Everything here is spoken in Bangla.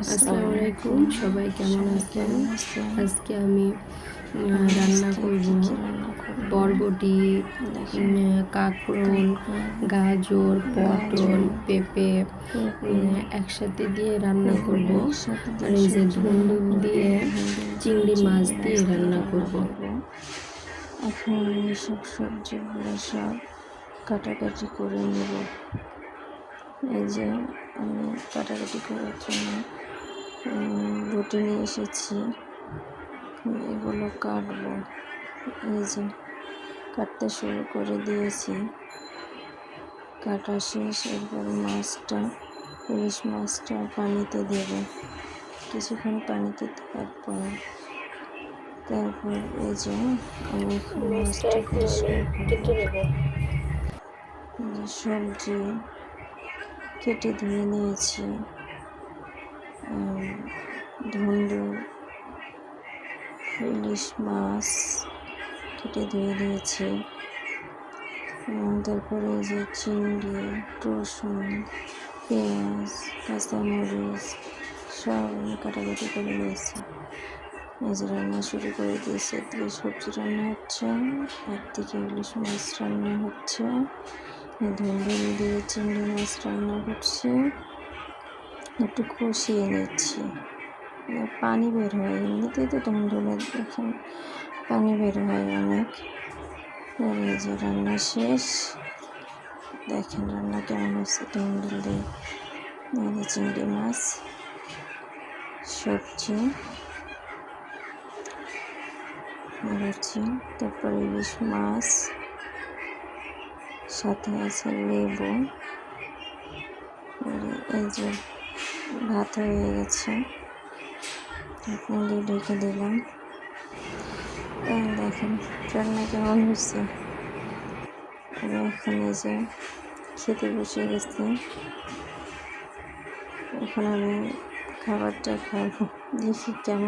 আসসালামু আলাইকুম, সবাই কেমন আছেন? আজকে আমি রান্না করব বরবটি, কাঁকরোল, গাজর, পটল, পেঁপে একসাথে দিয়ে রান্না করব। আর এই যে ধুন্দুল দিয়ে চিংড়ি মাছ দিয়ে রান্না করব। এখন আমি সব সবজিগুলো সব কাটাকাটি করে নেব। এই যে আমি কাটাকাটি করার জন্য বটি নিয়ে এসেছি, এগুলো কাটবো। এই যে কাটতে শুরু করে দিয়েছি, কাটা শেষ। এরপর ইলিশ মাছটা পানিতে দেব। কিছুক্ষণ পানিতে দেওয়ার পর তারপর এই যে আমি এখন মাছটা পরিষ্কার করব। সবজি কেটে ধুয়ে নিয়েছি, ধুন্দুল, ইলিশ মাছ কেটে ধুয়ে দিয়েছি। তারপরে এই যে চিংড়ি, রসুন, পেঁয়াজ, কাঁচামরিচ সব আমি কাটাকাটি করে নিয়েছি। এই যে রান্না শুরু করে দিয়েছি। একদিকে সবজি রান্না হচ্ছে, একদিকে ইলিশ মাছ রান্না হচ্ছে, ধুন্দুল দিয়ে চিংড়ি মাছ রান্না করছি। একটু কষিয়ে নিচ্ছি, পানি বের হয়, এমনিতেই তো ধুন্দুলের দেখেন পানি বের হয় অনেক। এই যে রান্না শেষ, দেখেন রান্না কেমন হচ্ছে। ধুন্দুল দিয়ে চিংড়ি মাছ, সবজি করছি, তারপর ইলিশ মাছ, সাথে আছে লেবু। এই যে ভাত হয়ে গেছে, আপনাদের ঢেকে দিলাম। দেখেন রান্না কেমন হচ্ছে। এখন এই যে খেতে বসে গেছি, এখন আমি খাবারটা খাবো, দেখি কেমন।